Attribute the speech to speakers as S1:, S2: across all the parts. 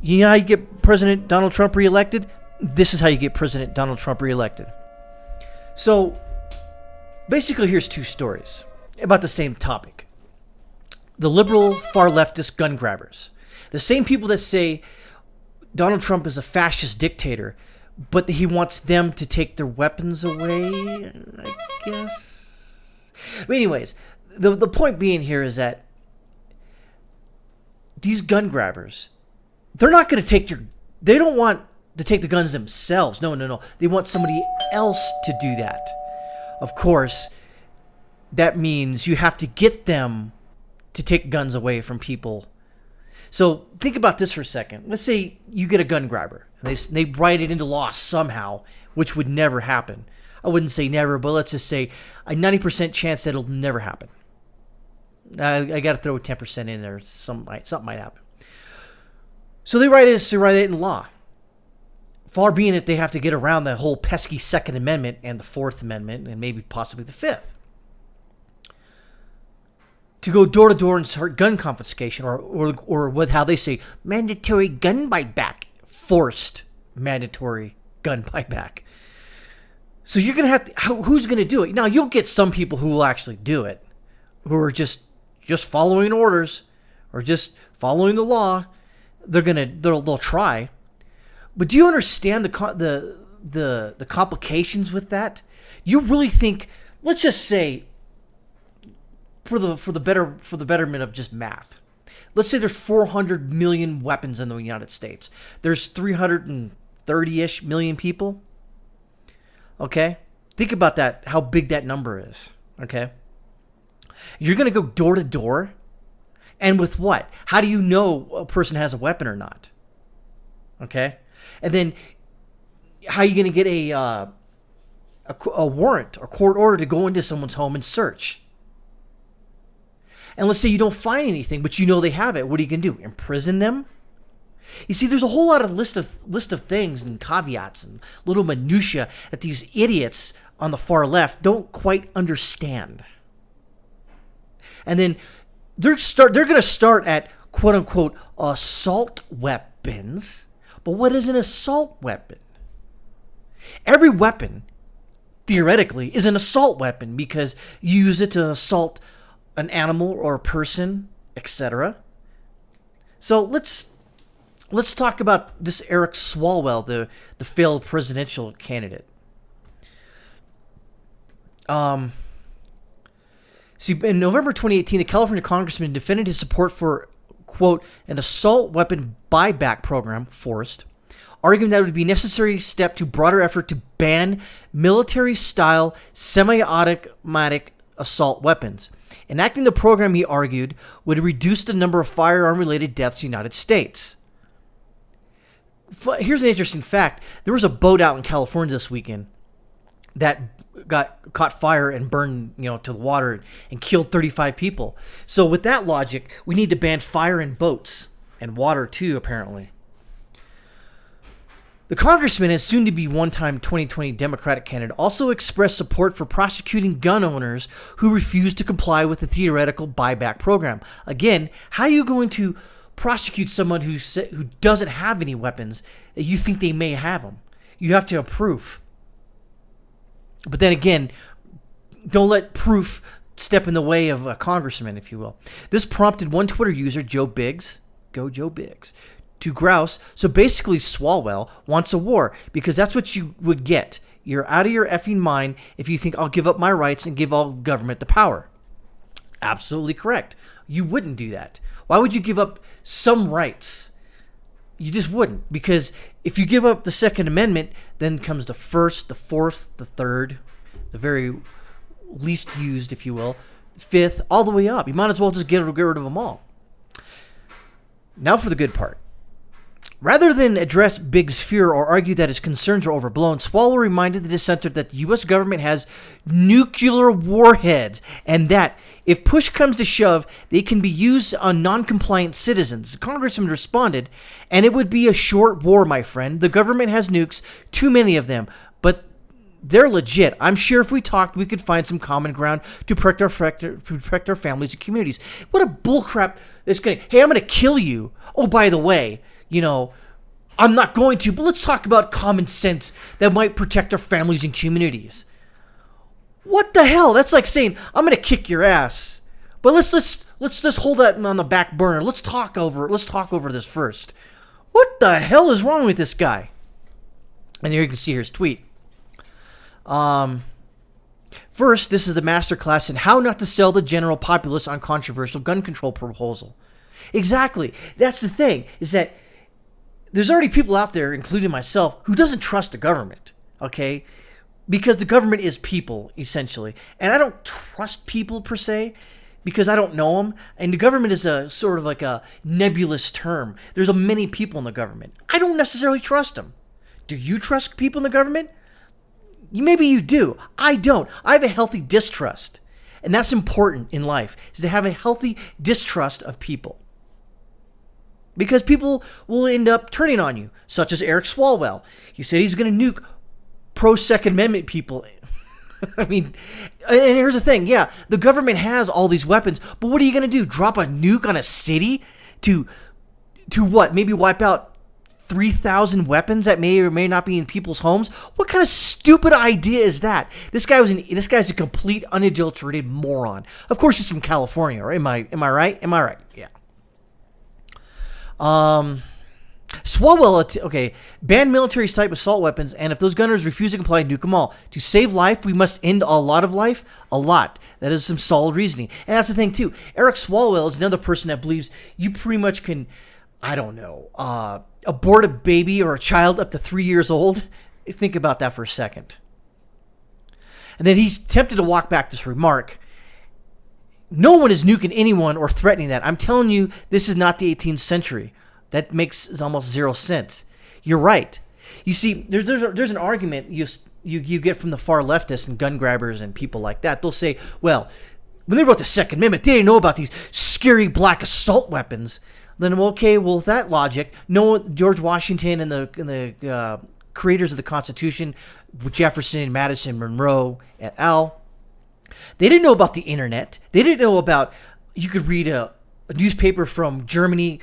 S1: You know how you get President Donald Trump reelected? This is how you get President Donald Trump reelected. So, basically, here's two stories about the same topic. The liberal far leftist gun grabbers. The same people that say Donald Trump is a fascist dictator, but he wants them to take their weapons away, I guess. But anyways, the point being here is that these gun grabbers, they're not going to take they don't want to take the guns themselves. No. They want somebody else to do that. Of course, that means you have to get them to take guns away from people. So think about this for a second. Let's say you get a gun grabber. And they write it into law somehow, which would never happen. I wouldn't say never, but let's just say a 90% chance that it'll never happen. I got to throw a 10% in there. Something might happen. So they write it in law. Far being it, they have to get around the whole pesky Second Amendment and the Fourth Amendment and maybe possibly the Fifth. To go door to door and start gun confiscation or with how they say mandatory gun buyback. Forced mandatory gun buyback. So you're going to have to, who's going to do it? Now you'll get some people who will actually do it, who are just following orders or just following the law. They'll try. But do you understand the complications with that? You really think, let's just say, for the betterment of just math, let's say there's 400 million weapons in the United States. There's 330-ish million people. Okay? Think about that, how big that number is. Okay? You're going to go door to door? And with what? How do you know a person has a weapon or not? Okay? And then how are you going to get a warrant or court order to go into someone's home and search? And let's say you don't find anything, but you know they have it. What are you going to do? Imprison them? You see, there's a whole lot of list of things and caveats and little minutia that these idiots on the far left don't quite understand. And then they're going to start at quote unquote assault weapons. But what is an assault weapon? Every weapon, theoretically, is an assault weapon because you use it to assault an animal or a person, etc. So let's talk about this Eric Swalwell, the failed presidential candidate. See, in November 2018, the California congressman defended his support for, quote, an assault weapon buyback program, forced, arguing that it would be a necessary step to broader effort to ban military-style semi-automatic assault weapons. Enacting the program, he argued, would reduce the number of firearm-related deaths in the United States. Here's an interesting fact. There was a boat out in California this weekend that caught fire and burned, to the water and killed 35 people. So with that logic, we need to ban fire in boats and water too, apparently. The congressman and soon-to-be one-time 2020 Democratic candidate also expressed support for prosecuting gun owners who refuse to comply with the theoretical buyback program. Again, how are you going to prosecute someone who doesn't have any weapons that you think they may have them? You have to have proof. But then again, don't let proof step in the way of a congressman, if you will. This prompted one Twitter user, Joe Biggs, go Joe Biggs, to grouse. So basically, Swalwell wants a war because that's what you would get. You're out of your effing mind if you think I'll give up my rights and give all government the power. Absolutely correct. You wouldn't do that. Why would you give up some rights? You just wouldn't, because if you give up the Second Amendment, then comes the First, the Fourth, the Third, the very least used, if you will, Fifth, all the way up. You might as well just get rid of them all. Now for the good part. Rather than address Biggs' fear or argue that his concerns are overblown, Swalwell reminded the dissenter that the U.S. government has nuclear warheads and that, if push comes to shove, they can be used on non-compliant citizens. The congressman responded, and it would be a short war, my friend. The government has nukes, too many of them, but they're legit. I'm sure if we talked, we could find some common ground to protect our families and communities. What a bullcrap that's going to, hey, I'm going to kill you. Oh, by the way, you know, I'm not going to, but let's talk about common sense that might protect our families and communities. What the hell? That's like saying, I'm going to kick your ass, but let's just hold that on the back burner. Let's talk over this first. What the hell is wrong with this guy? And here you can see his tweet. First, this is the masterclass in how not to sell the general populace on controversial gun control proposal. Exactly. That's the thing, is that there's already people out there, including myself, who doesn't trust the government, okay? Because the government is people, essentially. And I don't trust people, per se, because I don't know them. And the government is a sort of like a nebulous term. There's many people in the government. I don't necessarily trust them. Do you trust people in the government? Maybe you do. I don't. I have a healthy distrust. And that's important in life, is to have a healthy distrust of people. Because people will end up turning on you, such as Eric Swalwell. He said he's going to nuke pro-Second Amendment people. I mean, and here's the thing. Yeah, the government has all these weapons, but what are you going to do? Drop a nuke on a city to what? Maybe wipe out 3,000 weapons that may or may not be in people's homes? What kind of stupid idea is that? This guy's a complete unadulterated moron. Of course, he's from California, right? Am I right? Am I right? Yeah. Swalwell, okay, ban military's type assault weapons, and if those gunners refuse to comply, nuke them all. To save life, we must end a lot of life? A lot. That is some solid reasoning. And that's the thing, too. Eric Swalwell is another person that believes you pretty much can, I don't know, abort a baby or a child up to 3 years old. Think about that for a second. And then he's tempted to walk back this remark. No one is nuking anyone or threatening that. I'm telling you, this is not the 18th century. That makes almost zero sense. You're right. You see, there's an argument you get from the far leftists and gun grabbers and people like that. They'll say, well, when they wrote the Second Amendment, they didn't know about these scary black assault weapons. Then, okay, well, with that logic, no, George Washington and the creators of the Constitution, Jefferson, Madison, Monroe, et al., they didn't know about the internet. They didn't know about, you could read a newspaper from Germany,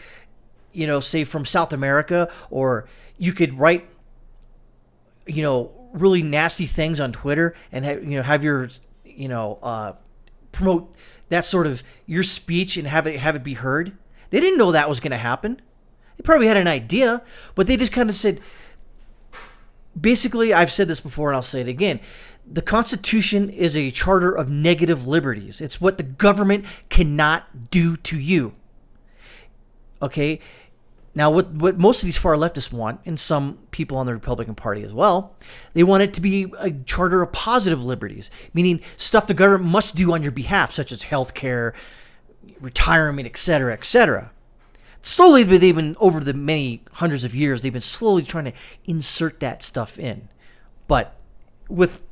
S1: you know, say from South America, or you could write, you know, really nasty things on Twitter and have your, promote that sort of your speech and have it be heard. They didn't know that was going to happen. They probably had an idea, but they just kind of said, basically, I've said this before and I'll say it again. The Constitution is a charter of negative liberties. It's what the government cannot do to you. Okay? Now, what most of these far leftists want, and some people on the Republican Party as well, they want it to be a charter of positive liberties, meaning stuff the government must do on your behalf, such as health care, retirement, etc., etc. Slowly, they've been, over the many hundreds of years, they've been slowly trying to insert that stuff in. But with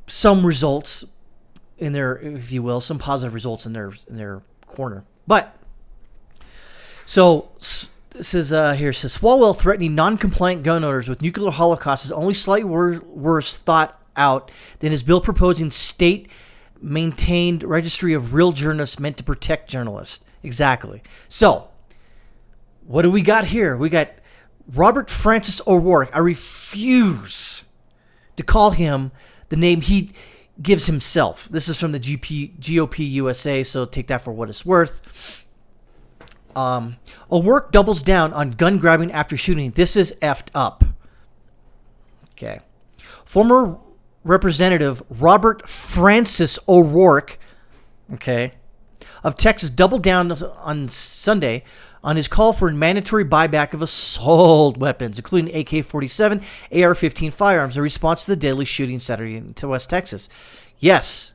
S1: some results in their, if you will, some positive results in their corner. But so this is here, it says Swalwell threatening non-compliant gun owners with nuclear holocaust is only slightly worse thought out than his bill proposing state-maintained registry of real journalists meant to protect journalists. Exactly. So, what do we got here? We got Robert Francis O'Rourke. I refuse to call him the name he gives himself. This is from the GOP USA, so take that for what it's worth. O'Rourke doubles down on gun grabbing after shooting. This is effed up. Okay. Former Representative Robert Francis O'Rourke, okay, of Texas doubled down on Sunday on his call for a mandatory buyback of assault weapons, including AK-47, AR-15 firearms, in response to the deadly shooting Saturday in West Texas. Yes,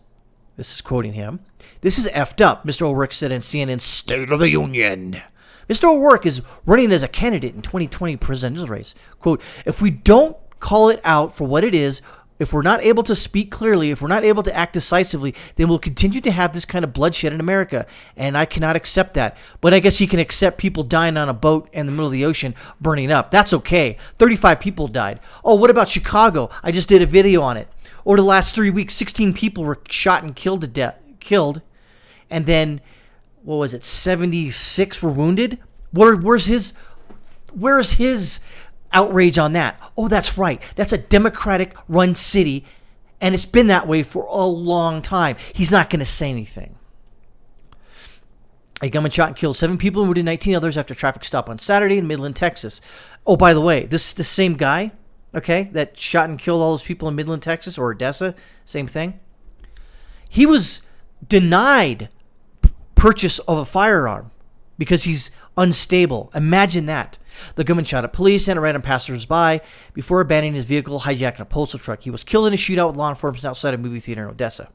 S1: this is quoting him, this is effed up, Mr. O'Rourke said in CNN's State of the Union. Mr. O'Rourke is running as a candidate in 2020 presidential race. Quote, if we don't call it out for what it is, if we're not able to speak clearly, if we're not able to act decisively, then we'll continue to have this kind of bloodshed in America. And I cannot accept that. But I guess you can accept people dying on a boat in the middle of the ocean burning up. That's okay. 35 people died. Oh, what about Chicago? I just did a video on it. Over the last 3 weeks, 16 people were shot and killed to death. And then, what was it, 76 were wounded? Where's his outrage on that? Oh, that's right. That's a Democratic-run city, and it's been that way for a long time. He's not going to say anything. A gunman shot and killed 7 people and wounded 19 others after a traffic stop on Saturday in Midland, Texas. Oh, by the way, the same guy, okay, that shot and killed all those people in Midland, Texas, or Odessa, same thing. He was denied purchase of a firearm because he's unstable. Imagine that. The gunman shot at police and at random passers-by before abandoning his vehicle, hijacking a postal truck. He was killed in a shootout with law enforcement outside a movie theater in Odessa.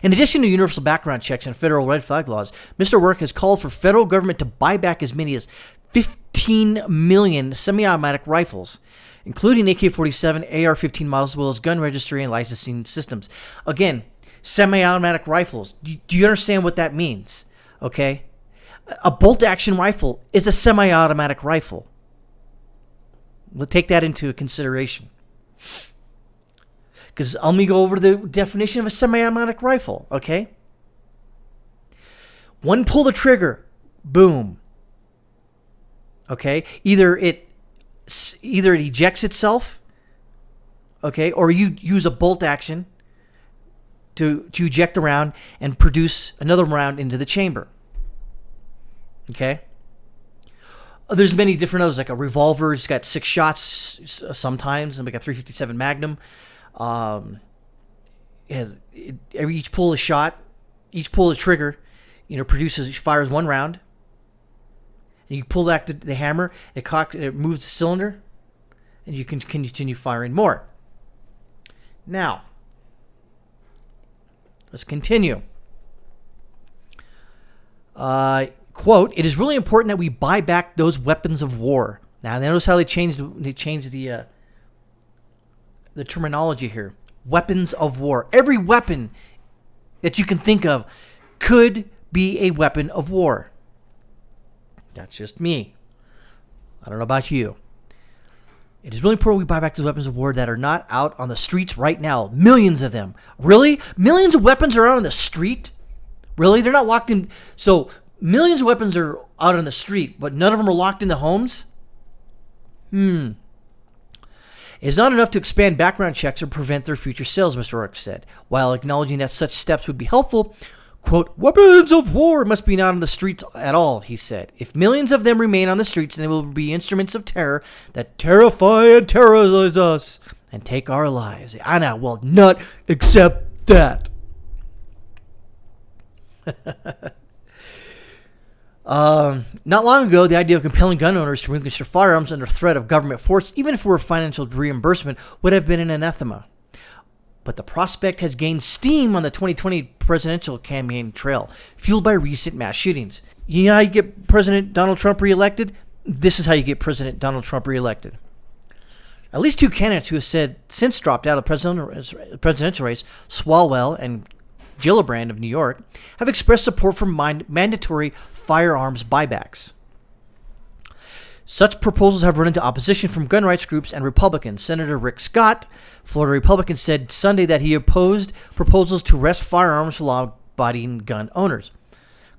S1: In addition to universal background checks and federal red flag laws, Mr. Work has called for federal government to buy back as many as 15 million semi-automatic rifles, including AK-47, AR-15 models, as well as gun registry and licensing systems. Again, semi-automatic rifles. Do you understand what that means? Okay? A bolt-action rifle is a semi-automatic rifle. We'll take that into consideration. Because let me go over the definition of a semi-automatic rifle, okay? One pull the trigger, boom. Okay? Either it ejects itself, okay, or you use a bolt action to eject a round and produce another round into the chamber. Okay? There's many different others, like a revolver. It's got 6 shots sometimes, and like a .357 Magnum. Each pull a shot, each pull a trigger, fires 1 round. And you pull back the hammer, it moves the cylinder, and you can continue firing more. Now, let's continue. Quote, "It is really important that we buy back those weapons of war." Now, notice how they changed the terminology here. Weapons of war. Every weapon that you can think of could be a weapon of war. That's just me. I don't know about you. It is really important we buy back those weapons of war that are not out on the streets right now. Millions of them. Really? Millions of weapons are out on the street? Really? They're not locked in. So millions of weapons are out on the street, but none of them are locked in the homes? It's not enough to expand background checks or prevent their future sales, Mr. Ork said, while acknowledging that such steps would be helpful. Quote, "Weapons of war must be not on the streets at all," he said. "If millions of them remain on the streets, then they will be instruments of terror that terrify and terrorize us and take our lives. And I will not accept that." Not long ago, the idea of compelling gun owners to relinquish their firearms under threat of government force, even if it were financial reimbursement, would have been an anathema. But the prospect has gained steam on the 2020 presidential campaign trail, fueled by recent mass shootings. You know how you get President Donald Trump reelected? This is how you get President Donald Trump reelected. At least 2 candidates who have since dropped out of the presidential race, Swalwell and Gillibrand of New York, have expressed support for mandatory firearms buybacks. Such proposals have run into opposition from gun rights groups and Republicans. Senator Rick Scott, Florida Republican, said Sunday that he opposed proposals to arrest firearms for law-abiding gun owners.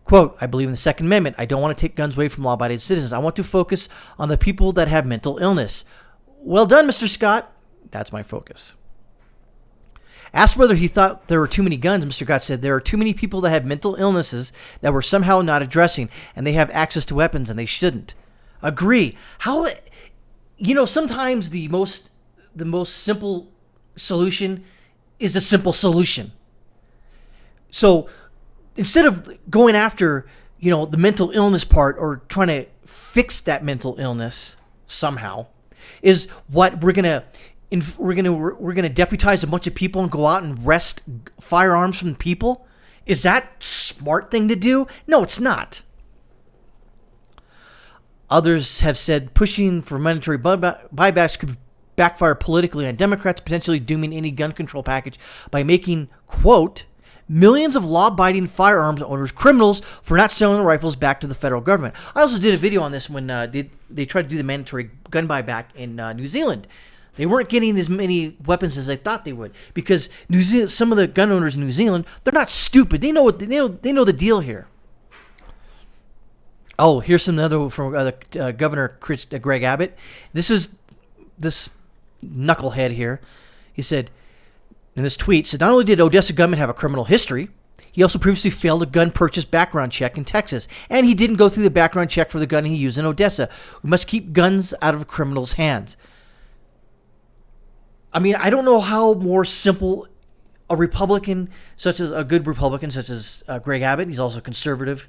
S1: Quote, "I believe in the Second Amendment. I don't want to take guns away from law-abiding citizens. I want to focus on the people that have mental illness." Well done, Mr. Scott. That's my focus. Asked whether he thought there were too many guns, Mr. Scott said there are too many people that have mental illnesses that we're somehow not addressing, and they have access to weapons and they shouldn't. Agree. How, sometimes the most simple solution is the simple solution. So instead of going after, the mental illness part or trying to fix that mental illness somehow, is what we're gonna deputize a bunch of people and go out and wrest firearms from people? Is that a smart thing to do? No, it's not. Others have said pushing for mandatory buybacks could backfire politically on Democrats, potentially dooming any gun control package by making, quote, "millions of law-abiding firearms owners criminals for not selling the rifles back to the federal government." I also did a video on this when they tried to do the mandatory gun buyback in New Zealand. They weren't getting as many weapons as they thought they would because some of the gun owners in New Zealand, they're not stupid. They know the deal here. Oh, here's another from Governor Greg Abbott. This knucklehead here. He said in this tweet, said not only did Odessa gunman have a criminal history, he also previously failed a gun purchase background check in Texas, and he didn't go through the background check for the gun he used in Odessa. We must keep guns out of criminals' hands. I mean, I don't know how more simple a Republican, such as a good Republican, such as Greg Abbott, he's also conservative.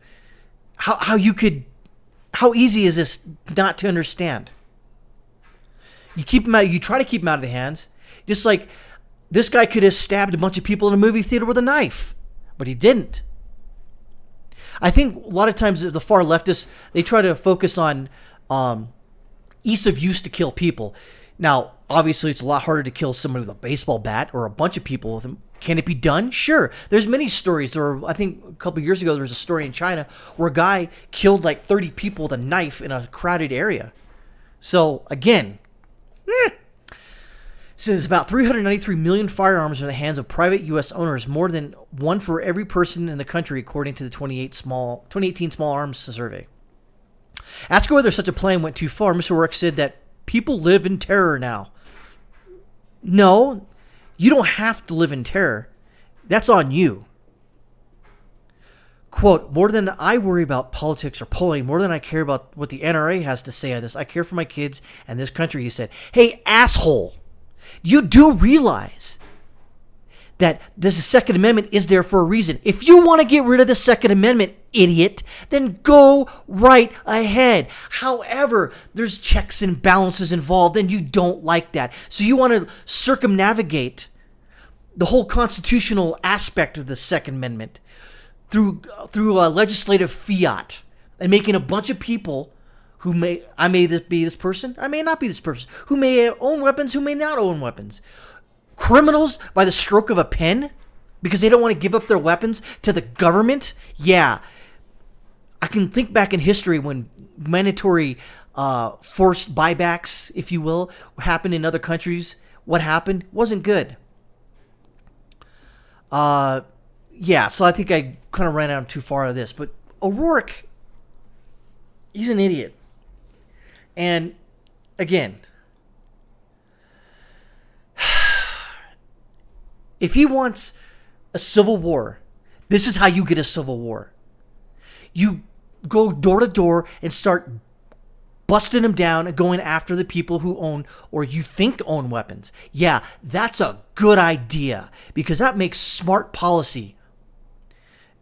S1: How easy is this not to understand? You keep him out. You try to keep him out of the hands. Just like this guy could have stabbed a bunch of people in a movie theater with a knife, but he didn't. I think a lot of times the far leftists, they try to focus on ease of use to kill people. Now, obviously, it's a lot harder to kill somebody with a baseball bat or a bunch of people with them. Can it be done? Sure. There's many stories. I think a couple of years ago, there was a story in China where a guy killed like 30 people with a knife in a crowded area. So, again, says about 393 million firearms are in the hands of private U.S. owners, more than one for every person in the country, according to the 2018 Small Arms Survey. Asked whether such a plan went too far, Mr. Rourke said that people live in terror now. No, you don't have to live in terror. That's on you. Quote, more than I worry about politics or polling, more than I care about what the NRA has to say on this, I care for my kids and this country, he said. Hey, asshole, you do realize that this Second Amendment is there for a reason. If you want to get rid of the Second Amendment, idiot, then go right ahead. However, there's checks and balances involved, and you don't like that. So you want to circumnavigate the whole constitutional aspect of the Second Amendment through a legislative fiat and making a bunch of people who I may be this person, I may not be this person, who may own weapons, who may not own weapons. Criminals by the stroke of a pen because they don't want to give up their weapons to the government? Yeah. I can think back in history when mandatory forced buybacks, if you will, happened in other countries. What happened wasn't good. Yeah, so I think I kind of ran out too far of this. But O'Rourke, he's an idiot. And again, if he wants a civil war, this is how you get a civil war. You go door to door and start busting them down and going after the people who own or you think own weapons. Yeah, that's a good idea because that makes smart policy.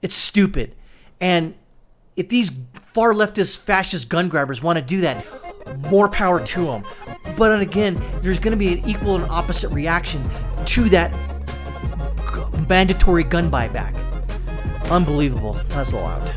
S1: It's stupid. And if these far leftist fascist gun grabbers want to do that, more power to them. But again, there's going to be an equal and opposite reaction to that mandatory gun buyback. Unbelievable. That's all out.